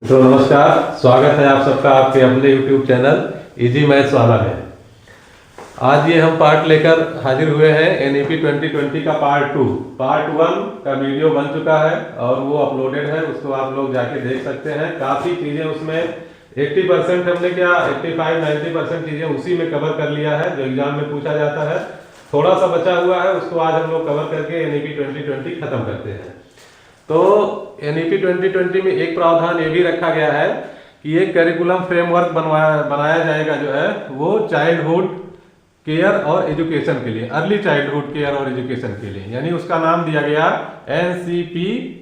तो नमस्कार, स्वागत है आप सबका आपके अपने YouTube चैनल इजी मैथ्स वाला में। आज ये हम पार्ट लेकर हाजिर हुए हैं NEP 2020 का पार्ट 2। पार्ट 1 का वीडियो बन चुका है और वो अपलोडेड है, उसको आप लोग जाके देख सकते हैं। काफ़ी चीज़ें उसमें 80% हमने क्या 85-90% चीज़ें उसी में कवर कर लिया है जो एग्जाम में पूछा जाता है। थोड़ा सा बचा हुआ है, उसको आज हम लोग कवर करके NEP 2020 खत्म करते हैं। तो NEP 2020 में एक प्रावधान ये भी रखा गया है कि एक करिकुलम फ्रेमवर्क बनाया जाएगा जो है वो चाइल्डहुड केयर और एजुकेशन के लिए, अर्ली चाइल्डहुड केयर और एजुकेशन के लिए, यानी उसका नाम दिया गया NCP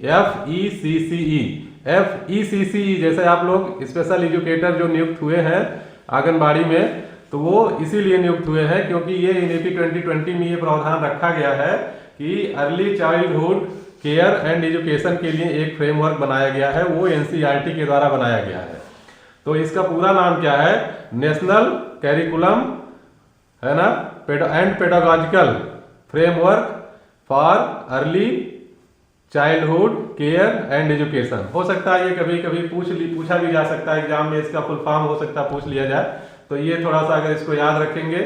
FECCE। FECCE जैसे आप लोग स्पेशल एजुकेटर जो नियुक्त हुए हैं आंगनबाड़ी में, तो वो इसीलिए नियुक्त हुए हैं क्योंकि ये NEP 2020 में ये प्रावधान रखा गया है कि early childhood care and education के लिए एक फ्रेमवर्क बनाया गया है, वो NCERT के द्वारा बनाया गया है। तो इसका पूरा नाम क्या है? नेशनल कैरिकुलम है ना and pedagogical framework for early childhood care and education. हो सकता है ये कभी कभी पूछा भी जा सकता है एग्जाम में, इसका फुल फॉर्म हो सकता है पूछ लिया जाए, तो ये थोड़ा सा अगर इसको याद रखेंगे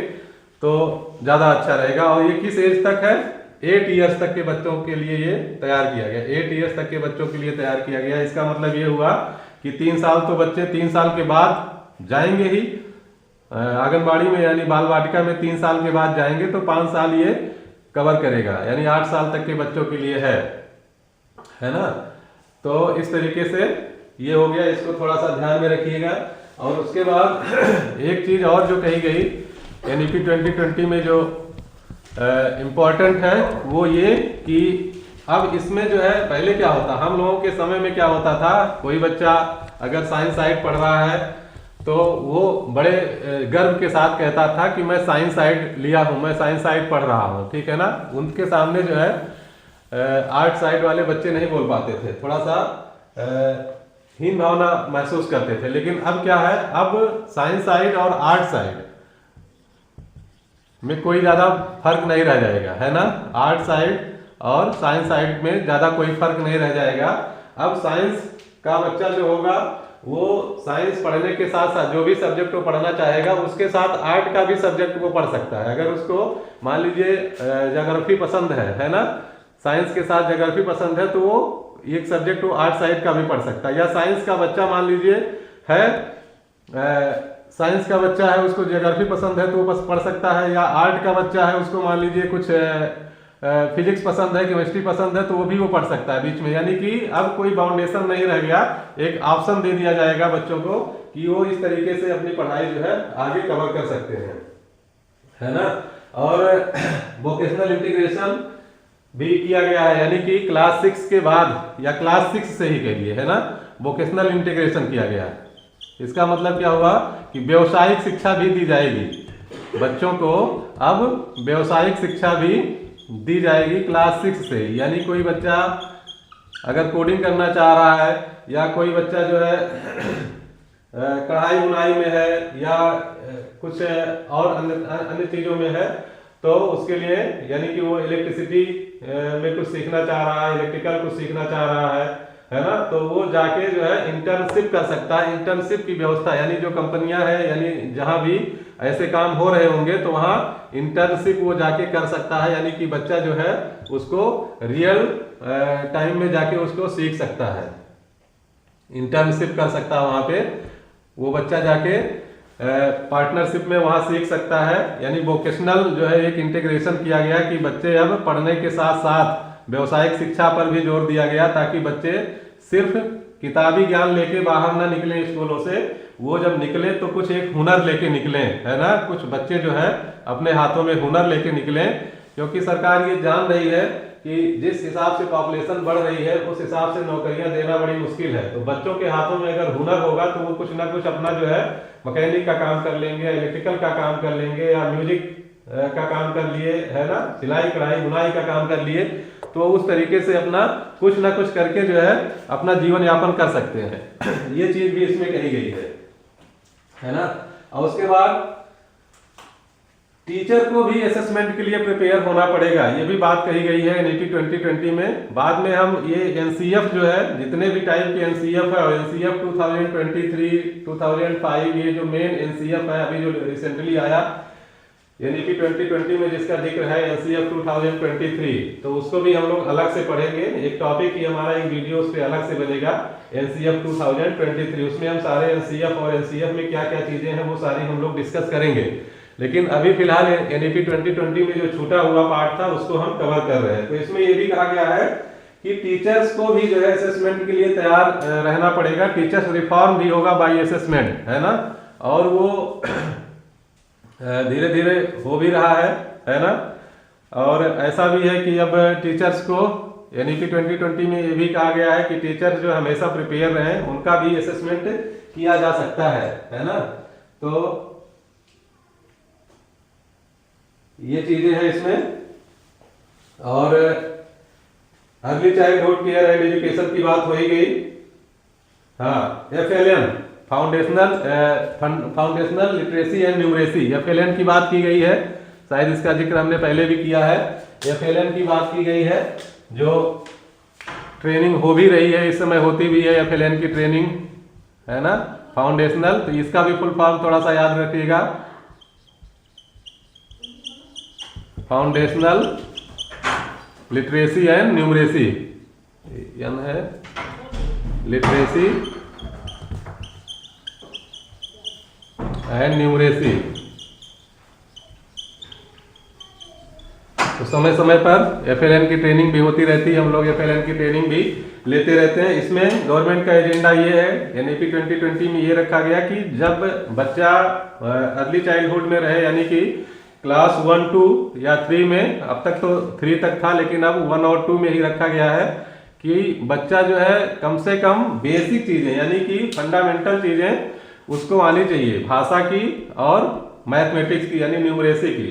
तो ज़्यादा अच्छा रहेगा। और ये किस एज तक है? 8 ईयर्स तक के बच्चों के लिए ये तैयार किया गया। 8 ईयर्स तक के बच्चों के लिए तैयार किया गया। इसका मतलब ये हुआ कि 3 साल तो बच्चे 3 साल के बाद जाएंगे ही आंगनबाड़ी में, यानी बाल वाटिका में 3 साल के बाद जाएंगे, तो 5 साल ये कवर करेगा, यानी 8 साल तक के बच्चों के लिए है ना। तो इस तरीके से ये हो गया, इसको थोड़ा सा ध्यान में रखिएगा। और उसके बाद एक चीज और जो कही गई NEP 2020 में जो इम्पोर्टेंट है वो ये कि अब इसमें जो है पहले क्या होता, हम लोगों के समय में क्या होता था, कोई बच्चा अगर साइंस साइड पढ़ रहा है तो वो बड़े गर्व के साथ कहता था कि मैं साइंस साइड लिया हूँ, मैं साइंस साइड पढ़ रहा हूँ, ठीक है ना। उनके सामने जो है आर्ट साइड वाले बच्चे नहीं बोल पाते थे, थोड़ा सा हीन भावना महसूस करते थे। लेकिन अब क्या है, अब साइंस साइड और आर्ट साइड में कोई ज़्यादा फर्क नहीं रह जाएगा, है ना। आर्ट साइड और साइंस साइड में ज़्यादा कोई फर्क नहीं रह जाएगा। अब साइंस का बच्चा जो होगा वो साइंस पढ़ने के साथ साथ जो भी सब्जेक्ट वो पढ़ना चाहेगा उसके साथ आर्ट का भी सब्जेक्ट वो पढ़ सकता है। अगर उसको मान लीजिए ज्योग्राफी पसंद है ना, साइंस के साथ ज्योग्राफी पसंद है, तो वो एक सब्जेक्ट वो आर्ट साइड का भी पढ़ सकता है। या साइंस का बच्चा मान लीजिए है साइंस का बच्चा है, उसको ज्योग्राफी पसंद है तो वो बस पढ़ सकता है। या आर्ट का बच्चा है, उसको मान लीजिए कुछ फिजिक्स पसंद है, केमिस्ट्री पसंद है, तो वो भी वो पढ़ सकता है बीच में। यानी कि अब कोई बाउंडेशन नहीं रह गया, एक ऑप्शन दे दिया जाएगा बच्चों को कि वो इस तरीके से अपनी पढ़ाई जो है आगे कवर कर सकते हैं, है ना। और वोकेशनल इंटीग्रेशन भी किया गया है, यानी कि क्लास 6 के बाद या क्लास 6 से ही कहिए, है ना, वोकेशनल इंटीग्रेशन किया गया है। इसका मतलब क्या हुआ कि व्यावसायिक शिक्षा भी दी जाएगी बच्चों को। अब व्यावसायिक शिक्षा भी दी जाएगी क्लास 6 से। यानी कोई बच्चा अगर कोडिंग करना चाह रहा है या कोई बच्चा जो है कढ़ाई बुनाई में है या कुछ और अन्य चीज़ों में है, तो उसके लिए यानी कि वो इलेक्ट्रिसिटी में कुछ सीखना चाह रहा है, इलेक्ट्रिकल कुछ सीखना चाह रहा है ना, तो वो जाके जो है इंटर्नशिप कर सकता है। इंटर्नशिप की व्यवस्था, यानी जो कंपनियां हैं, यानी जहां भी ऐसे काम हो रहे होंगे तो वहां इंटर्नशिप वो जाके कर सकता है। यानी कि बच्चा जो है उसको रियल टाइम में जाके उसको सीख सकता है, इंटर्नशिप कर सकता है वहां पे वो बच्चा जाके पार्टनरशिप में वहां सीख सकता है। यानी वोकेशनल जो है एक इंटीग्रेशन किया गया कि बच्चे अब पढ़ने के साथ साथ व्यवसायिक शिक्षा पर भी जोर दिया गया, ताकि बच्चे सिर्फ किताबी ज्ञान लेके बाहर ना निकले स्कूलों से, वो जब निकले तो कुछ एक हुनर लेके निकले, है ना। कुछ बच्चे जो है अपने हाथों में हुनर लेके निकले, क्योंकि सरकार ये जान रही है कि जिस हिसाब से पॉपुलेशन बढ़ रही है उस हिसाब से नौकरियां देना बड़ी मुश्किल है। तो बच्चों के हाथों में अगर हुनर होगा तो वो कुछ ना कुछ अपना जो है मैकेनिक का काम कर लेंगे, इलेक्ट्रिकल का काम कर लेंगे, या म्यूजिक का काम कर लिए, है ना, सिलाई कढ़ाई बुनाई का काम कर लिए, तो उस तरीके से अपना कुछ ना कुछ करके जो है अपना जीवन यापन कर सकते हैं। ये चीज भी इसमें कही गई है ना। और उसके बाद टीचर को भी असेसमेंट के लिए प्रिपेयर होना पड़ेगा, ये भी बात कही गई है एनईपी 2020 में। बाद में हम ये एनसीएफ जो है, जितने भी टाइप के एनसीएफ है और एनसीएफ 2023 2005 ये जो मेन एनसीएफ है अभी जो रिसेंटली आया एनईपी 2020 में जिसका जिक्र है एनसीएफ 2023, तो उसको भी हम लोग अलग से पढ़ेंगे। एक टॉपिक ही हमारा एक वीडियो उस पर अलग से बनेगा एनसीएफ 2023, उसमें हम सारे एनसीएफ और एनसीएफ में क्या क्या चीजें हैं वो सारी हम लोग डिस्कस करेंगे। लेकिन अभी फिलहाल एनईपी 2020 में जो छूटा हुआ पार्ट था उसको हम कवर कर रहे हैं। तो इसमें ये भी कहा गया है कि टीचर्स को भी जो है असेसमेंट के लिए तैयार रहना पड़ेगा। टीचर्स रिफॉर्म भी होगा बाय असेसमेंट, है ना, और वो धीरे धीरे हो भी रहा है ना। और ऐसा भी है कि अब टीचर्स को एनईपी 2020 में ये भी कहा गया है कि टीचर्स जो हमेशा प्रिपेयर रहे उनका भी असेसमेंट किया जा सकता है ना। तो ये चीजें हैं इसमें। और early childhood care and education की बात हो ही गई। हाँ, FLN foundational literacy and numeracy, FLN की बात की गई है, शायद इसका जिक्र हमने पहले भी किया है। FLN की बात की गई है, जो ट्रेनिंग हो भी रही है, इस समय होती भी है FLN की ट्रेनिंग, है ना, फाउंडेशनल। तो इसका भी फुल फॉर्म थोड़ा सा याद रखिएगा, foundational literacy and numeracy, N है लिटरेसी एंड न्यूमरेसी। तो समय समय पर FLN की ट्रेनिंग भी होती रहती है, हम लोग FLN की ट्रेनिंग भी लेते रहते हैं। इसमें गवर्नमेंट का एजेंडा ये है, एनईपी 2020 में ये रखा गया कि जब बच्चा अर्ली चाइल्डहुड में रहे, यानी कि क्लास 1, 2 या 3 में, अब तक तो 3 तक था लेकिन अब 1 और 2 में ही रखा गया है कि बच्चा जो है कम से कम बेसिक चीजें यानी कि फंडामेंटल चीजें उसको आनी चाहिए, भाषा की और मैथमेटिक्स की यानी न्यूमरेसी की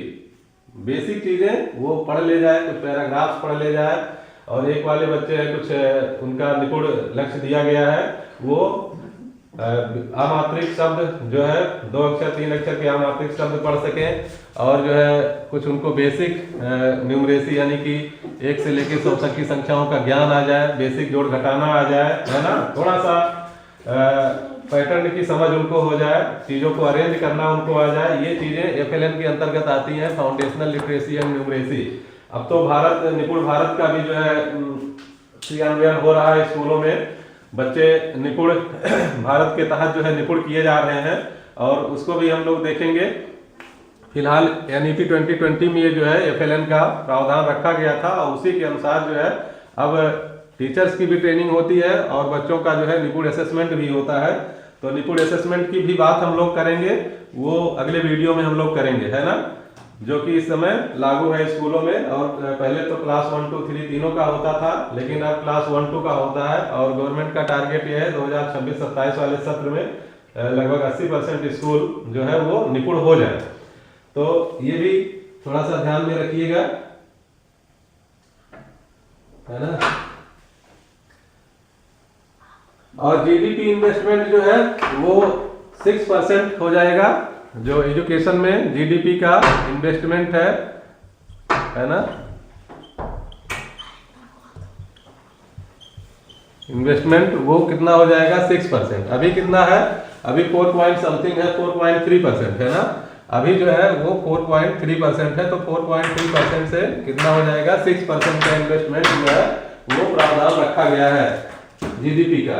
बेसिक चीजें वो पढ़ ले जाए, कुछ पैराग्राफ्स पढ़ ले जाए। और एक वाले बच्चे हैं, कुछ उनका निपुण लक्ष्य दिया गया है, वो अमात्रिक शब्द जो है 2 अक्षर 3 अक्षर के अमात्रिक शब्द पढ़ सकें। और जो है कुछ उनको बेसिक न्यूमरेसी यानी कि 1 से लेकर 100 तक की संख्याओं का ज्ञान आ जाए, बेसिक जोड़ घटाना आ जाए, है ना, थोड़ा सा पैटर्न की समझ उनको हो जाए, चीजों को अरेंज करना उनको आ जाए। ये चीजें FLN के अंतर्गत आती हैं, फाउंडेशनल लिटरेसी एंड न्यूमरेसी। अब तो भारत निपुण भारत का भी जो है क्रियान्वयन हो रहा है स्कूलों में, बच्चे निपुण भारत के तहत जो है निपुण किए जा रहे हैं और उसको भी हम लोग देखेंगे। फिलहाल एनईपी 2020 में ये जो है FLN का प्रावधान रखा गया था और उसी के अनुसार जो है अब टीचर्स की भी ट्रेनिंग होती है और बच्चों का जो है निपुण असेसमेंट भी होता है। तो निपुण असेसमेंट की भी बात हम लोग करेंगे, वो अगले वीडियो में हम लोग करेंगे, है ना, जो कि इस समय लागू है स्कूलों में। और पहले तो क्लास 1, 2, 3 तीनों का होता था, लेकिन अब क्लास 1, 2 का होता है। और गवर्नमेंट का टारगेट ये है 2026-27 वाले सत्र में लगभग 80% स्कूल जो है वो निपुण हो जाए। तो ये भी थोड़ा सा ध्यान में रखिएगा, है ना। और जीडीपी इन्वेस्टमेंट जो है वो 6% हो जाएगा, जो एजुकेशन में जीडीपी का इन्वेस्टमेंट है ना, इन्वेस्टमेंट वो कितना हो जाएगा 6%। अभी कितना है, अभी 4 पॉइंट समथिंग है, 4.3% है ना, अभी जो है वो 4.3% है। तो 4.3% से कितना हो जाएगा 6% का इन्वेस्टमेंट जो है वो प्रावधान रखा गया है जीडीपी का।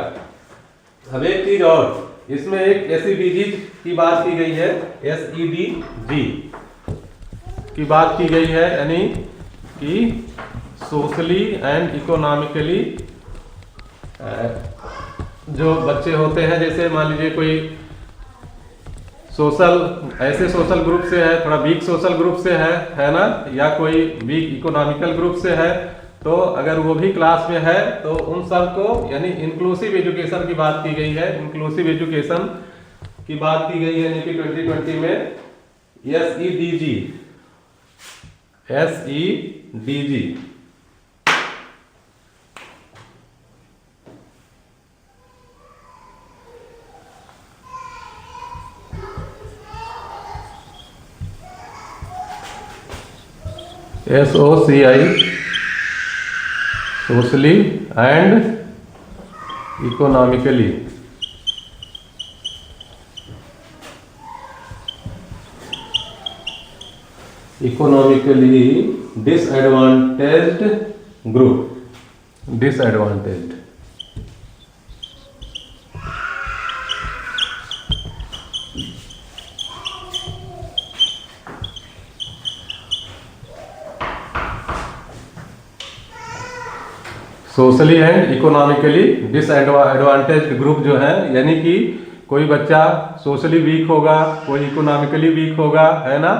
अब एक चीज और, इसमें एक SEDG की बात की गई है, SEDG की बात की गई है, यानी कि सोशली एंड इकोनॉमिकली जो बच्चे होते हैं, जैसे मान लीजिए कोई ऐसे सोशल ग्रुप से है, थोड़ा वीक सोशल ग्रुप से है ना, या कोई वीक इकोनॉमिकल ग्रुप से है, तो अगर वो भी क्लास में है तो उन सब को यानी इंक्लूसिव एजुकेशन की बात की गई है, इंक्लूसिव एजुकेशन की बात की गई है एनईपी 2020 में। SEDG SOCI, socially and economically. Economically disadvantaged group, disadvantaged. Socially and economically disadvantaged group जो है, यानी कि कोई बच्चा सोशली वीक होगा, कोई इकोनॉमिकली वीक होगा, है ना,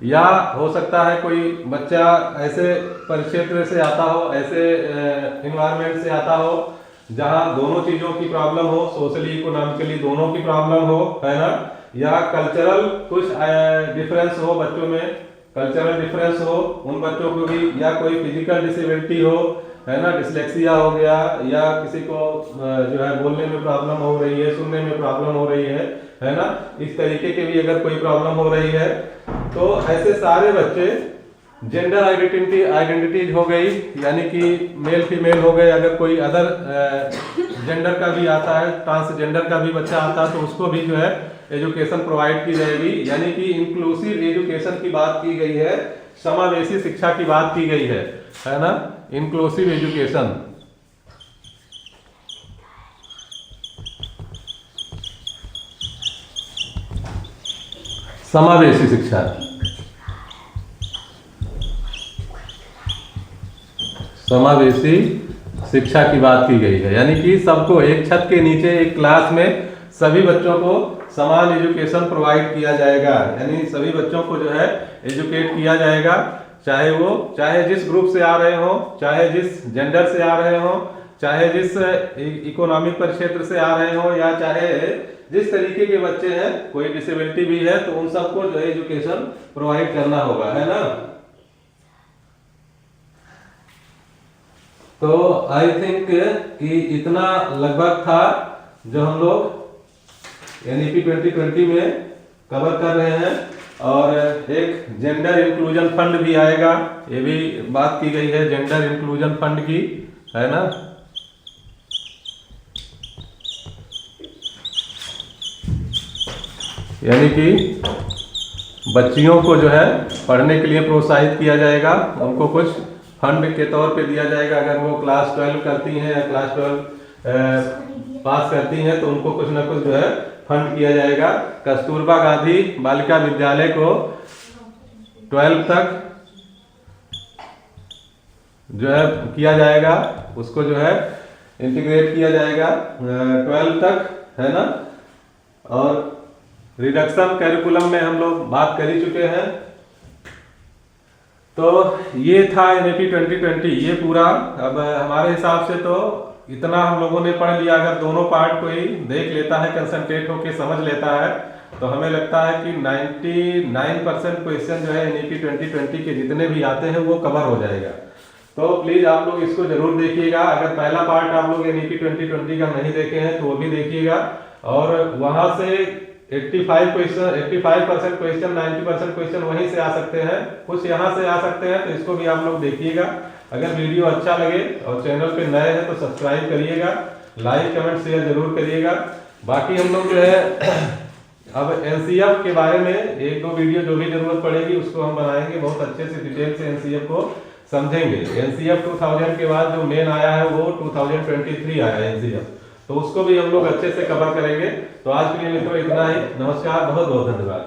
या हो सकता है कोई बच्चा ऐसे परिक्षेत्र से आता हो, ऐसे इन्वायरमेंट से आता हो जहां दोनों चीजों की प्रॉब्लम हो, सोशली इकोनॉमिकली दोनों की प्रॉब्लम हो, है ना, या कल्चरल कुछ डिफरेंस हो बच्चों में, कल्चरल डिफरेंस हो उन बच्चों को भी, या कोई फिजिकल डिसेबिलिटी हो, है ना, डिसलेक्सिया हो गया, या किसी को जो है बोलने में प्रॉब्लम हो रही है, सुनने में प्रॉब्लम हो रही है ना, इस तरीके की भी अगर कोई प्रॉब्लम हो रही है, तो ऐसे सारे बच्चे, जेंडर आइडेंटिटीज हो गई, यानी कि मेल फीमेल हो गए, अगर कोई अदर जेंडर का भी आता है, ट्रांसजेंडर का भी बच्चा आता है, तो उसको भी जो है एजुकेशन प्रोवाइड की जाएगी, यानी कि इंक्लूसिव एजुकेशन की बात की गई है, समावेशी शिक्षा की बात की गई है ना, इंक्लूसिव एजुकेशन। समावेशी शिक्षा, समावेशी शिक्षा की बात की गई है, यानी कि सबको एक छत के नीचे एक क्लास में सभी बच्चों को समान एजुकेशन प्रोवाइड किया जाएगा, यानी सभी बच्चों को जो है एजुकेट किया जाएगा, चाहे जिस ग्रुप से आ रहे हो, चाहे जिस जेंडर से आ रहे हो, चाहे जिस इकोनॉमिक परिक्षेत्र से आ रहे हो, या चाहे जिस तरीके के बच्चे हैं, कोई डिसेबिलिटी भी है, तो उन सबको जो है एजुकेशन प्रोवाइड करना होगा, है ना। तो आई थिंक कि इतना लगभग था जो हम लोग NEP 2020 में कवर कर रहे हैं, और एक जेंडर इंक्लूजन फंड भी आएगा, ये भी बात की गई है जेंडर इंक्लूजन फंड की, है ना। यानी कि बच्चियों को जो है पढ़ने के लिए प्रोत्साहित किया जाएगा, उनको कुछ फंड के तौर पे दिया जाएगा, अगर वो क्लास 12 करती हैं या क्लास 12 पास करती हैं, तो उनको कुछ ना कुछ जो है फंड किया जाएगा। कस्तूरबा गांधी बालिका विद्यालय को 12 तक जो है किया जाएगा, उसको जो है इंटीग्रेट किया जाएगा 12 तक, है ना। और रिडक्शन कैरिकुलम में हम लोग बात कर ही चुके हैं। तो ये था NEP 2020, ये पूरा। अब हमारे हिसाब से तो इतना हम लोगों ने पढ़ लिया। अगर दोनों पार्ट कोई देख लेता है, कंसंट्रेट होकर समझ लेता है, तो हमें लगता है कि 99% क्वेश्चन जो है NEP 2020 के जितने भी आते हैं वो कवर हो जाएगा। तो प्लीज आप लोग इसको जरूर देखिएगा। अगर पहला पार्ट आप लोग NEP 2020 का नहीं देखे हैं तो वो भी देखिएगा, और वहां से 85% क्वेश्चन 90% क्वेश्चन वहीं से आ सकते हैं, कुछ यहाँ से आ सकते हैं, तो इसको भी आप लोग देखिएगा। अगर वीडियो अच्छा लगे और चैनल पे नए हैं तो सब्सक्राइब करिएगा, लाइक कमेंट शेयर जरूर करिएगा। बाकी हम लोग जो है अब NCF के बारे में 1-2 वीडियो जो भी जरूरत पड़ेगी उसको हम बनाएंगे, बहुत अच्छे से डिटेल से NCF को समझेंगे। NCF 2000 के बाद जो मेन आया है वो 2023 आया है NCF, तो उसको भी हम लोग अच्छे से कवर करेंगे। तो आज के लिए मित्रों इतना ही। नमस्कार, बहुत बहुत धन्यवाद।